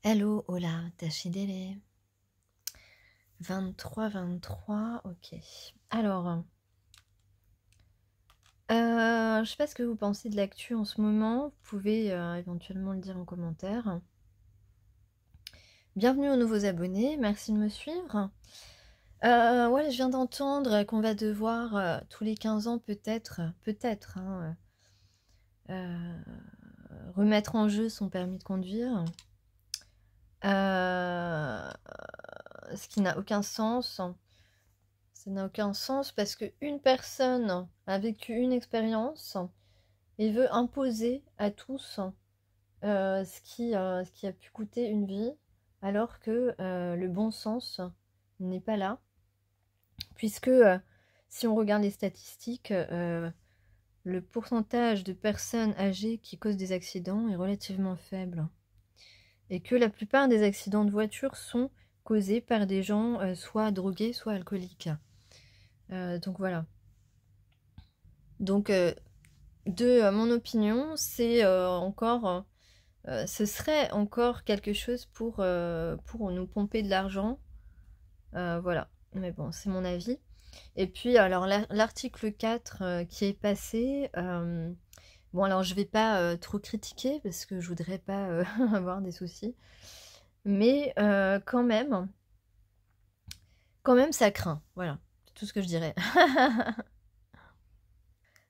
Hello, hola, Tachidele. 23, ok. Alors, je sais pas ce que vous pensez de l'actu en ce moment. Vous pouvez éventuellement le dire en commentaire. Bienvenue aux nouveaux abonnés, merci de me suivre. Ouais, je viens d'entendre qu'on va devoir tous les 15 ans peut-être, hein, remettre en jeu son permis de conduire. Ce qui n'a aucun sens. Ça n'a aucun sens parce qu'une personne a vécu une expérience et veut imposer à tous ce qui a pu coûter une vie, alors que le bon sens n'est pas là. Puisque si on regarde les statistiques, le pourcentage de personnes âgées qui causent des accidents est relativement faible. Et que la plupart des accidents de voiture sont causés par des gens soit drogués, soit alcooliques. Donc voilà. Donc de mon opinion, c'est encore, ce serait encore quelque chose pour nous pomper de l'argent. Voilà. Mais bon, c'est mon avis. Et puis, alors, l'article 4 qui est passé, bon, alors je vais pas trop critiquer parce que je voudrais pas avoir des soucis. Mais quand même, ça craint. Voilà, c'est tout ce que je dirais.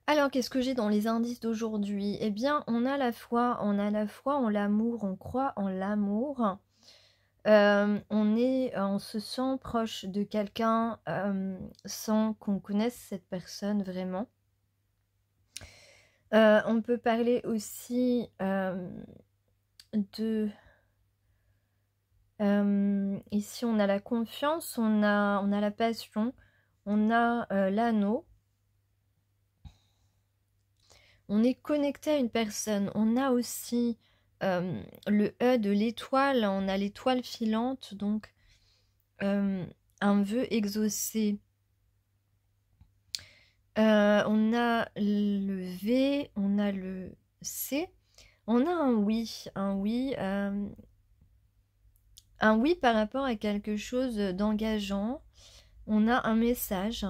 Alors, qu'est-ce que j'ai dans les indices d'aujourd'hui? Eh bien, on a la foi en l'amour, on croit en l'amour. On se sent proche de quelqu'un sans qu'on connaisse cette personne vraiment. On peut parler aussi de... ici, on a la confiance, on a la passion, on a l'anneau. On est connecté à une personne. On a aussi le E de l'étoile. On a l'étoile filante, donc un vœu exaucé. On a le V, on a le C. On a un oui, un oui par rapport à quelque chose d'engageant. On a un message.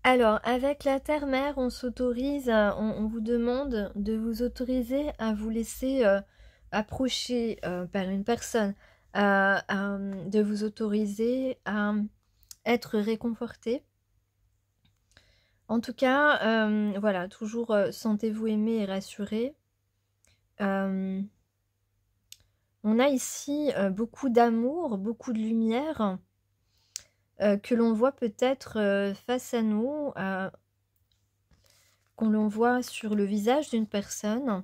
Alors, avec la terre-mère, on s'autorise, on vous demande de vous autoriser à vous laisser approcher par une personne, de vous autoriser à être réconforté. En tout cas, voilà, toujours sentez-vous aimé et rassuré. On a ici beaucoup d'amour, beaucoup de lumière. Que l'on voit peut-être face à nous, qu'on l'on voit sur le visage d'une personne.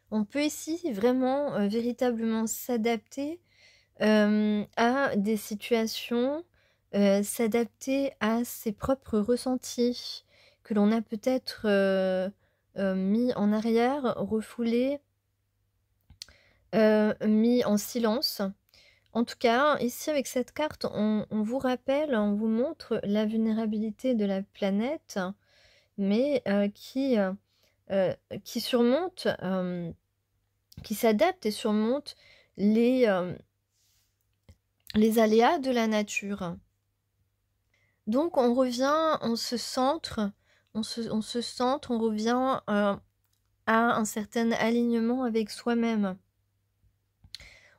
On peut ici vraiment, véritablement s'adapter à des situations, s'adapter à ses propres ressentis que l'on a peut-être mis en arrière, refoulés, mis en silence. En tout cas, ici avec cette carte, on vous rappelle, on vous montre la vulnérabilité de la planète, mais qui surmonte, qui s'adapte et surmonte les aléas de la nature. Donc on revient, on se centre, on revient à un certain alignement avec soi-même.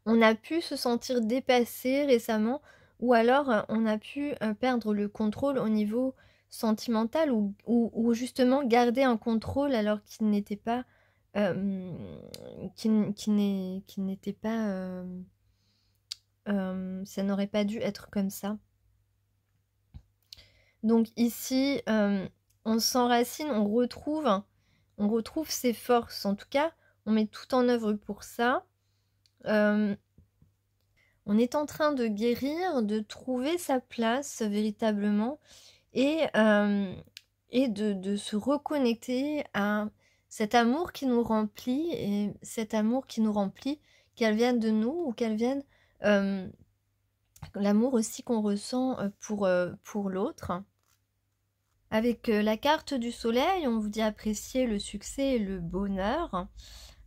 On a pu se sentir dépassé récemment, ou alors on a pu perdre le contrôle au niveau sentimental, ou justement garder un contrôle alors qu'il n'était pas n'était pas ça n'aurait pas dû être comme ça. Donc ici on s'enracine, on retrouve ses forces. En tout cas, on met tout en œuvre pour ça. On est en train de guérir, de trouver sa place véritablement et de se reconnecter à cet amour qui nous remplit, et cet amour qui nous remplit, qu'elle vienne de nous ou qu'elle vienne l'amour aussi qu'on ressent pour l'autre. Avec la carte du soleil, on vous dit apprécier le succès et le bonheur.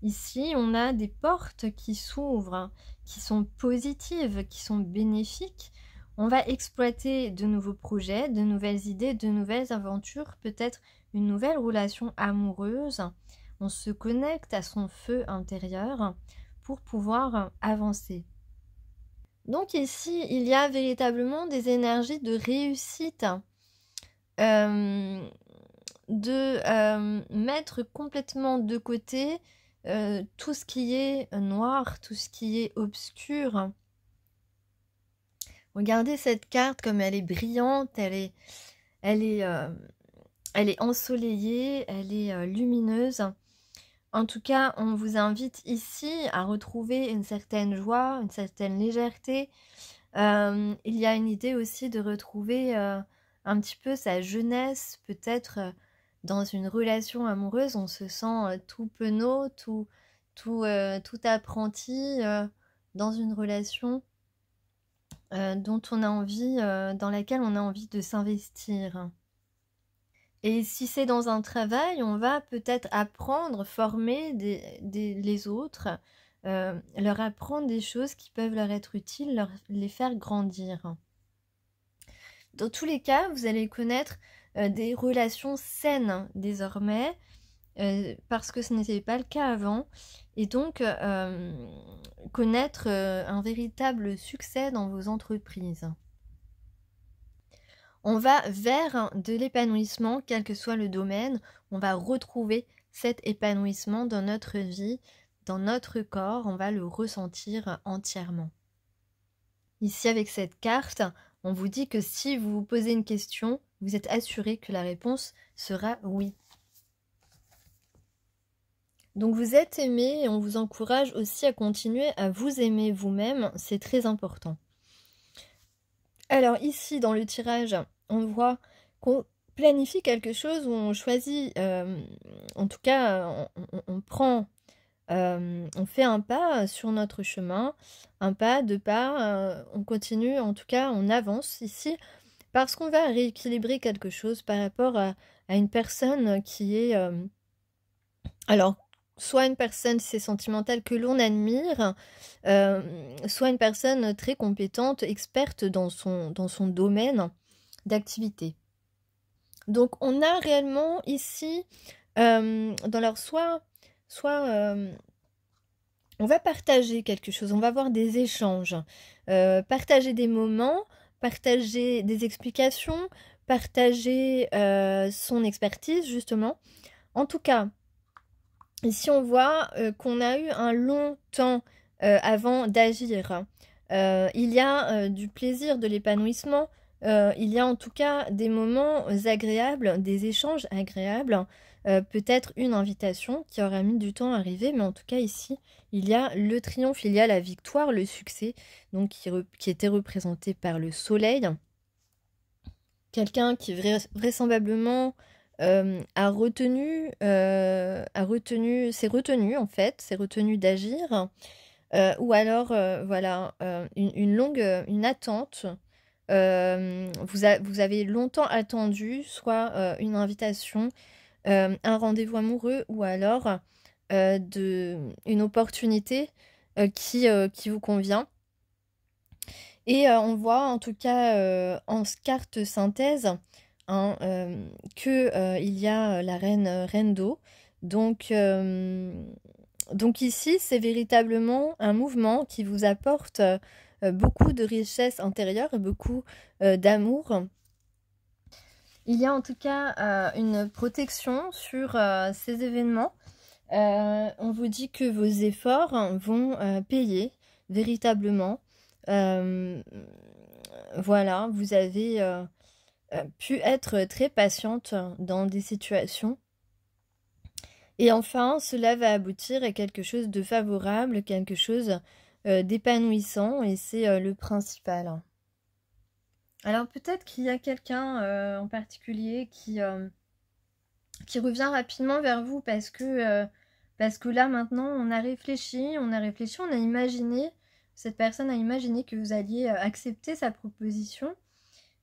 Ici, on a des portes qui s'ouvrent, qui sont positives, qui sont bénéfiques. On va exploiter de nouveaux projets, de nouvelles idées, de nouvelles aventures, peut-être une nouvelle relation amoureuse. On se connecte à son feu intérieur pour pouvoir avancer. Donc ici, il y a véritablement des énergies de réussite, de mettre complètement de côté tout ce qui est noir, tout ce qui est obscur. Regardez cette carte comme elle est brillante, elle est ensoleillée, elle est lumineuse. En tout cas, on vous invite ici à retrouver une certaine joie, une certaine légèreté. Il y a une idée aussi de retrouver un petit peu sa jeunesse, peut-être dans une relation amoureuse, on se sent tout penaud, tout apprenti dans une relation dont on a envie, dans laquelle on a envie de s'investir. Et si c'est dans un travail, on va peut-être apprendre, former les autres, leur apprendre des choses qui peuvent leur être utiles, les faire grandir. Dans tous les cas, vous allez connaître des relations saines désormais, parce que ce n'était pas le cas avant, et donc connaître un véritable succès dans vos entreprises. On va vers de l'épanouissement, quel que soit le domaine, on va retrouver cet épanouissement dans notre vie, dans notre corps, on va le ressentir entièrement. Ici, avec cette carte, on vous dit que si vous vous posez une question, vous êtes assuré que la réponse sera oui. Donc vous êtes aimé et on vous encourage aussi à continuer à vous aimer vous-même, c'est très important. Alors ici, dans le tirage, on voit qu'on planifie quelque chose où on choisit, en tout cas, on prend, on fait un pas sur notre chemin, un pas, deux pas, on continue, en tout cas, on avance ici, parce qu'on va rééquilibrer quelque chose par rapport à une personne qui est... alors, soit une personne, c'est sentimental, que l'on admire, soit une personne très compétente, experte dans son domaine d'activité. Donc, on a réellement ici, dans leur soit on va partager quelque chose, on va avoir des échanges, partager des moments, partager des explications, partager son expertise, justement. En tout cas, ici, on voit qu'on a eu un long temps avant d'agir. Il y a du plaisir, de l'épanouissement. Il y a en tout cas des moments agréables, des échanges agréables. Peut-être une invitation qui aura mis du temps à arriver. Mais en tout cas, ici, il y a le triomphe, il y a la victoire, le succès, donc qui était représenté par le soleil. Quelqu'un qui vraisemblablement... a retenu, c'est retenu en fait, c'est retenu d'agir, ou alors voilà, une attente, vous avez longtemps attendu, soit une invitation, un rendez-vous amoureux, ou alors une opportunité qui vous convient. Et on voit en tout cas en carte synthèse hein, il y a la reine d'eau. Donc ici, c'est véritablement un mouvement qui vous apporte beaucoup de richesse intérieure et beaucoup d'amour. Il y a en tout cas une protection sur ces événements. On vous dit que vos efforts vont payer véritablement. Voilà, vous avez pu être très patiente dans des situations. Et enfin, cela va aboutir à quelque chose de favorable, quelque chose d'épanouissant, et c'est le principal. Alors peut-être qu'il y a quelqu'un en particulier qui revient rapidement vers vous parce que là maintenant on a réfléchi, on a imaginé, cette personne a imaginé que vous alliez accepter sa proposition.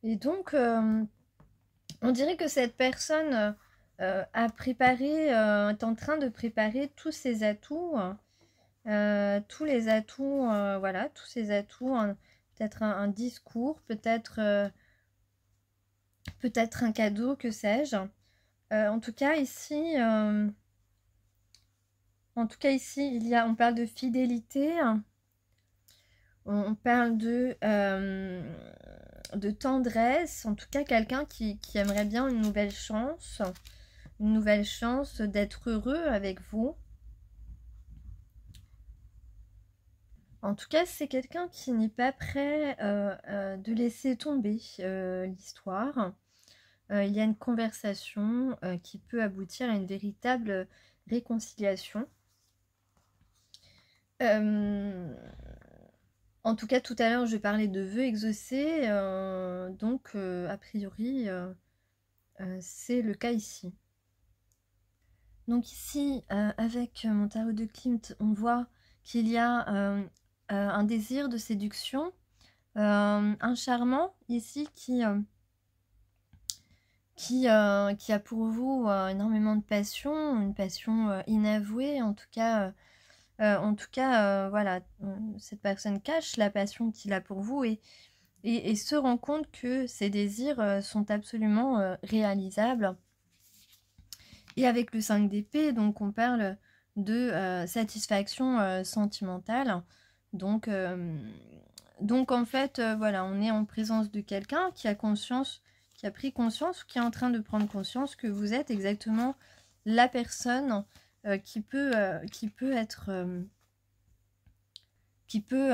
Et donc, on dirait que cette personne à préparer, est en train de préparer tous ses atouts, tous les atouts, voilà, tous ces atouts, peut-être un discours, peut-être un cadeau, que sais-je. En tout cas ici, on parle de fidélité, on parle de tendresse, en tout cas quelqu'un qui aimerait bien une nouvelle chance d'être heureux avec vous. En tout cas, c'est quelqu'un qui n'est pas prêt de laisser tomber l'histoire. Il y a une conversation qui peut aboutir à une véritable réconciliation. En tout cas, tout à l'heure, je parlais de vœux exaucés, donc a priori, c'est le cas ici. Donc ici, avec mon tarot de Klimt, on voit qu'il y a un désir de séduction, un charmant ici qui a pour vous énormément de passion, une passion inavouée, en tout cas, voilà, cette personne cache la passion qu'il a pour vous et se rend compte que ses désirs sont absolument réalisables. Et avec le 5 d'épée, donc on parle de satisfaction sentimentale. Donc en fait, voilà, on est en présence de quelqu'un qui a conscience, qui a pris conscience, ou qui est en train de prendre conscience que vous êtes exactement la personne qui peut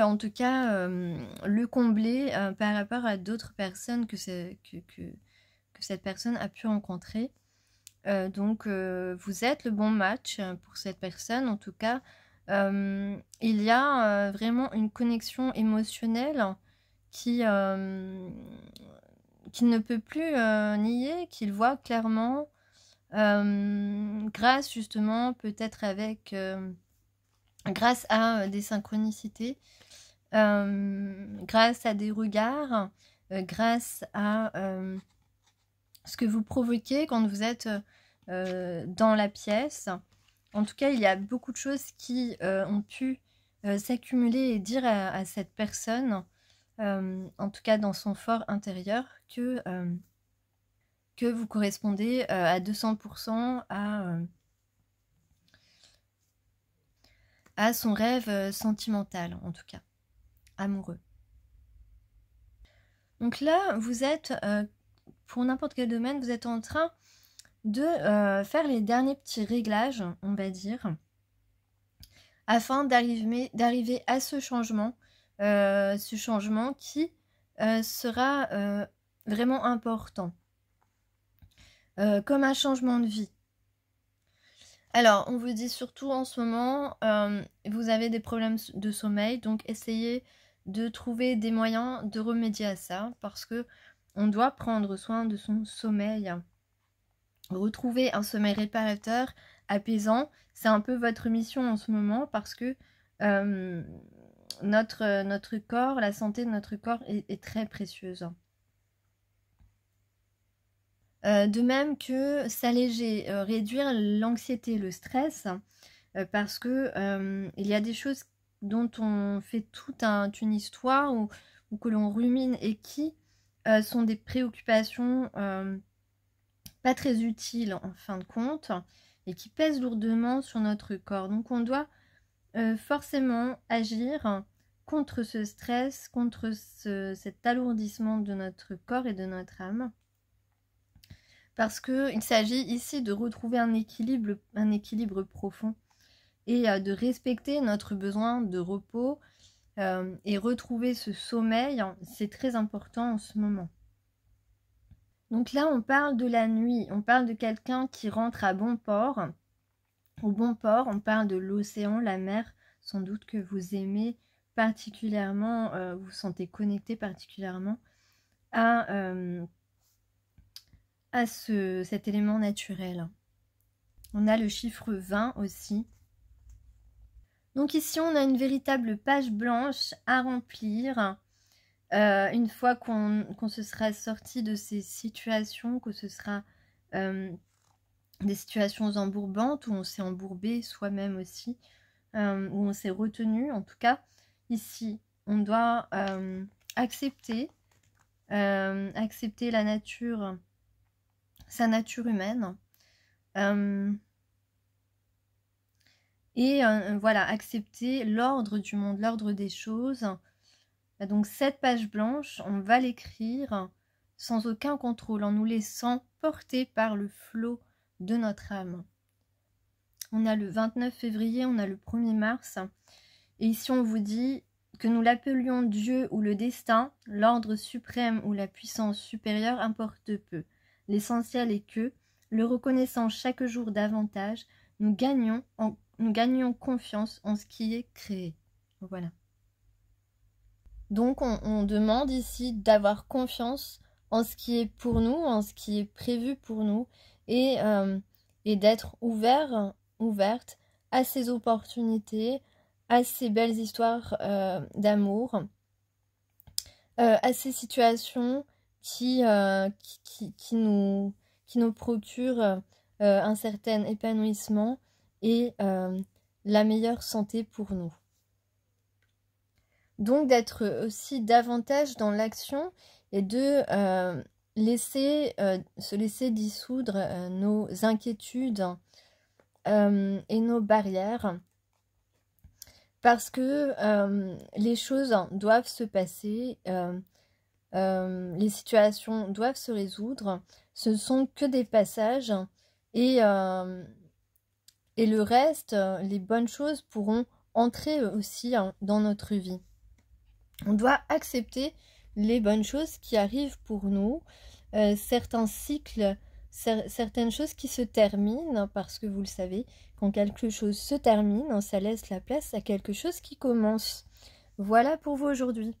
en tout cas le combler par rapport à d'autres personnes que cette personne a pu rencontrer. Donc vous êtes le bon match pour cette personne. En tout cas, il y a vraiment une connexion émotionnelle qu'il ne peut plus nier, qu'il voit clairement, grâce justement peut-être grâce à des synchronicités, grâce à des regards, grâce à ce que vous provoquez quand vous êtes dans la pièce. En tout cas, il y a beaucoup de choses qui ont pu s'accumuler et dire à cette personne, en tout cas dans son fort intérieur, que vous correspondez à 200% à son rêve sentimental, en tout cas, amoureux. Donc là, vous êtes, pour n'importe quel domaine, vous êtes en train de faire les derniers petits réglages, on va dire, afin d'arriver à ce changement qui sera vraiment important, comme un changement de vie. Alors, on vous dit surtout en ce moment, vous avez des problèmes de sommeil, donc essayez de trouver des moyens de remédier à ça, parce que on doit prendre soin de son sommeil. Retrouver un sommeil réparateur, apaisant, c'est un peu votre mission en ce moment, parce que notre corps, la santé de notre corps est très précieuse. De même que s'alléger, réduire l'anxiété, le stress, parce que il y a des choses dont on fait toute une histoire ou que l'on rumine et qui sont des préoccupations pas très utiles en fin de compte et qui pèsent lourdement sur notre corps. Donc on doit forcément agir contre ce stress, contre cet alourdissement de notre corps et de notre âme. Parce qu'il s'agit ici de retrouver un équilibre profond et de respecter notre besoin de repos et retrouver ce sommeil, c'est très important en ce moment. Donc là, on parle de la nuit, on parle de quelqu'un qui rentre à bon port. Au bon port, on parle de l'océan, la mer, sans doute que vous aimez particulièrement, vous vous sentez connecté particulièrement à cet élément naturel. On a le chiffre 20 aussi. Donc ici, on a une véritable page blanche à remplir. Une fois qu'on se sera sorti de ces situations, que ce sera des situations embourbantes où on s'est embourbé soi-même aussi, où on s'est retenu. En tout cas, ici, on doit accepter la nature, sa nature humaine. Et voilà, accepter l'ordre du monde, l'ordre des choses. Donc cette page blanche, on va l'écrire sans aucun contrôle, en nous laissant porter par le flot de notre âme. On a le 29 février, on a le 1er mars. Et ici, on vous dit que nous l'appelions Dieu ou le destin, l'ordre suprême ou la puissance supérieure, importe peu. L'essentiel est que, le reconnaissant chaque jour davantage, nous gagnions confiance en ce qui est créé. Voilà. Donc, on demande ici d'avoir confiance en ce qui est pour nous, en ce qui est prévu pour nous, et d'être ouverte à ces opportunités, à ces belles histoires d'amour, à ces situations qui nous procurent un certain épanouissement et la meilleure santé pour nous. Donc d'être aussi davantage dans l'action et de se laisser dissoudre nos inquiétudes et nos barrières, parce que les choses doivent se passer, les situations doivent se résoudre, ce ne sont que des passages, et le reste, les bonnes choses pourront entrer aussi dans notre vie. On doit accepter les bonnes choses qui arrivent pour nous, certains cycles, certaines choses qui se terminent, parce que vous le savez, quand quelque chose se termine, ça laisse la place à quelque chose qui commence. Voilà pour vous aujourd'hui.